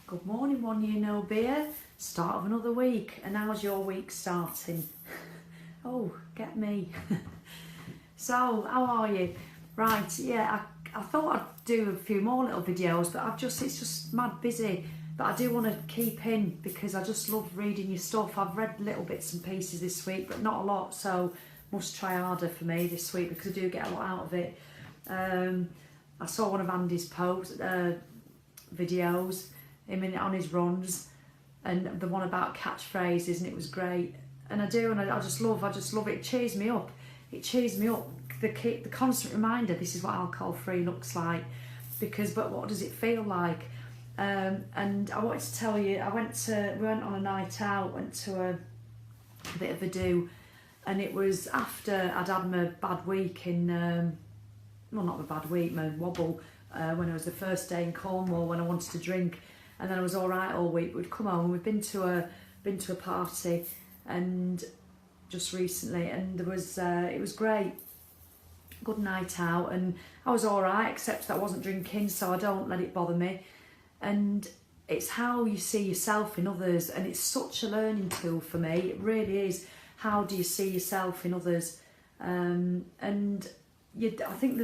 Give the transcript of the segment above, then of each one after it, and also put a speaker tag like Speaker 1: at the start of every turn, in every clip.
Speaker 1: Good morning, one year no beer. Start of another week. And how's your week starting? Oh, get me. So, how are you? Right, yeah, I thought I'd do a few more little videos, but it's just mad busy. But I do want to keep in because I just love reading your stuff. I've read little bits and pieces this week, but not a lot, so must try harder for me this week because I do get a lot out of it. I saw one of Andy's videos, him on his runs, and the one about catchphrases, and it was great. And I just love it. It cheers me up. It cheers me up. The constant reminder, this is what alcohol free looks like, but what does it feel like? And I wanted to tell you, we went on a night out, went to a bit of a do, and it was after I'd had my bad week well, not my bad week, my wobble, when it was the first day in Cornwall when I wanted to drink, and then I was all right all week. We'd come home, we'd been to a party, and just recently, and it was great, good night out, and I was all right, except that I wasn't drinking, so I don't let it bother me. And it's how you see yourself in others, and it's such a learning tool for me. It really is. How do you see yourself in others? And I think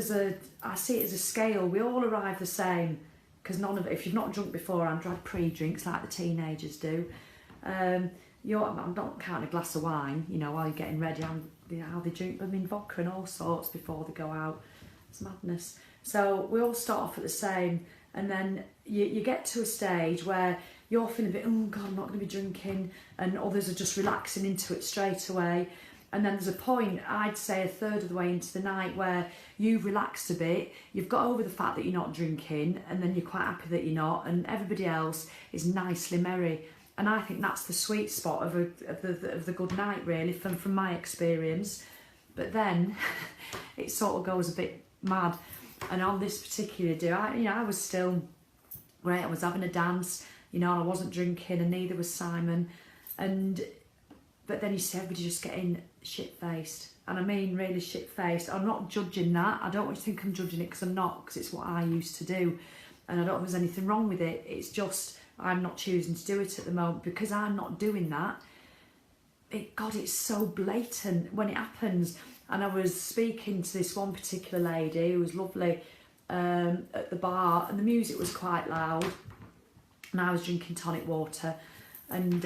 Speaker 1: I see it as a scale. We all arrive the same, because if you've not drunk before, I've had pre-drinks like the teenagers do. I'm not counting a glass of wine, while you're getting ready. How they drink vodka and all sorts before they go out. It's madness. So we all start off at the same, and then you get to a stage where you're feeling a bit, oh God, I'm not going to be drinking, and others are just relaxing into it straight away. And then there's a point, I'd say a third of the way into the night, where you've relaxed a bit, you've got over the fact that you're not drinking, and then you're quite happy that you're not, and everybody else is nicely merry. And I think that's the sweet spot of the good night, really, from my experience. But then it sort of goes a bit mad. And on this particular day, I was still great. I was having a dance, I wasn't drinking, and neither was Simon. But then you see everybody just getting shit-faced. And I mean really shit-faced. I'm not judging that. I don't want you to think I'm judging it, because I'm not, because it's what I used to do. And I don't think there's anything wrong with it. It's just I'm not choosing to do it at the moment, because I'm not doing that. It's so blatant when it happens. And I was speaking to this one particular lady who was lovely at the bar, and the music was quite loud, and I was drinking tonic water, and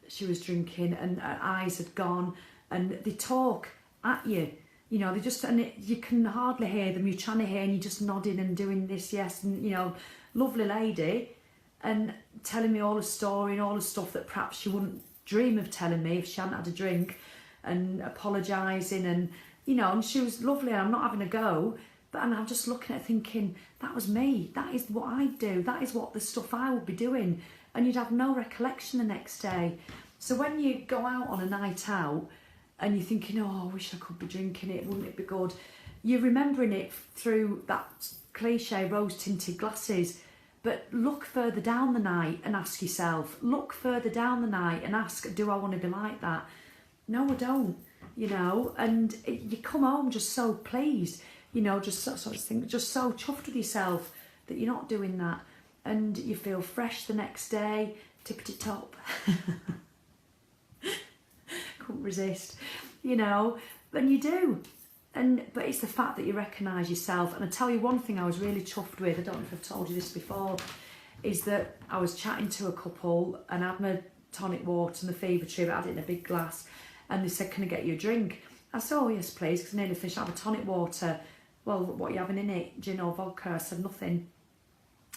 Speaker 1: she was drinking, and her eyes had gone, and they talk at you, you can hardly hear them. You're trying to hear, and you're just nodding and doing this, yes, and lovely lady, and telling me all the story and all the stuff that perhaps she wouldn't dream of telling me if she hadn't had a drink, and apologising, and and she was lovely, and I'm not having a go, and I'm just looking at it thinking, that was me, that is what I do, that is what the stuff I would be doing, and you'd have no recollection the next day. So when you go out on a night out and you're thinking, oh, I wish I could be drinking it, wouldn't it be good, you're remembering it through that cliche rose tinted glasses. But look further down the night and ask yourself, look further down the night and ask, do I want to be like that? No, I don't, and you come home just so pleased, just so chuffed with yourself that you're not doing that, and you feel fresh the next day, tippity top. Couldn't resist, and you do. But it's the fact that you recognise yourself. And I tell you one thing I was really chuffed with, I don't know if I've told you this before, is that I was chatting to a couple and I had my tonic water and the fever tree, but I had it in a big glass, and they said, can I get you a drink? I said, oh yes please, because I nearly finished. I have a tonic water. Well, what are you having in it? Gin or vodka? I said, nothing.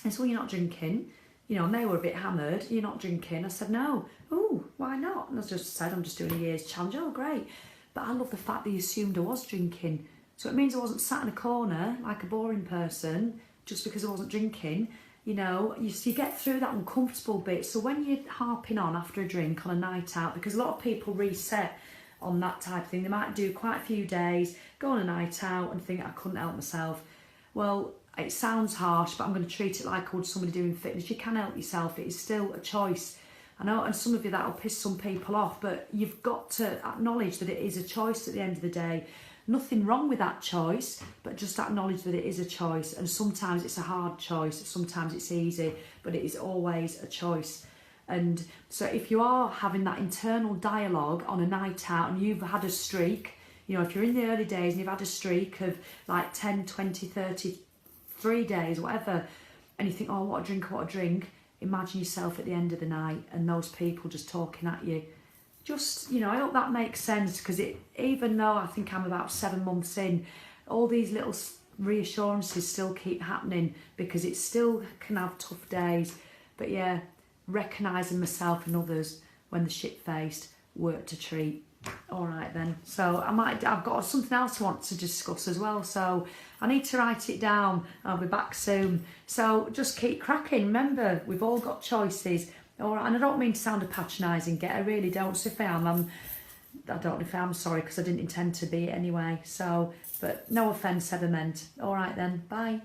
Speaker 1: They said, well, you're not drinking. And they were a bit hammered. You're not drinking? I said, no. Oh, why not? And I just said, I'm just doing a year's challenge. Oh, great. But I love the fact that you assumed I was drinking. So it means I wasn't sat in a corner like a boring person just because I wasn't drinking. You get through that uncomfortable bit. So when you're harping on after a drink on a night out, because a lot of people reset on that type of thing, they might do quite a few days, go on a night out and think, I couldn't help myself. Well, it sounds harsh, but I'm going to treat it like I would somebody doing fitness. You can help yourself. It is still a choice. I know, and some of you, that'll piss some people off, but you've got to acknowledge that it is a choice at the end of the day. nothing wrong with that choice, but just acknowledge that it is a choice. And sometimes it's a hard choice, sometimes it's easy, but it is always a choice. And so if you are having that internal dialogue on a night out and you've had a streak, you know, if you're in the early days and you've had a streak of like 10, 20, 30, 3 days, whatever, and you think, oh, what a drink, imagine yourself at the end of the night and those people just talking at you. Just, you know, I hope that makes sense, because even though I think I'm about 7 months in, all these little reassurances still keep happening, because it still can have tough days. But yeah, recognising myself and others when the shit-faced work to treat. All right then. So I've got something else I want to discuss as well. So I need to write it down. I'll be back soon. So just keep cracking. Remember, we've all got choices. All right. And I don't mean to sound a patronising get. I really don't. So if I am, I don't know if I'm sorry, because I didn't intend to be anyway. So, but no offence ever meant. All right then. Bye.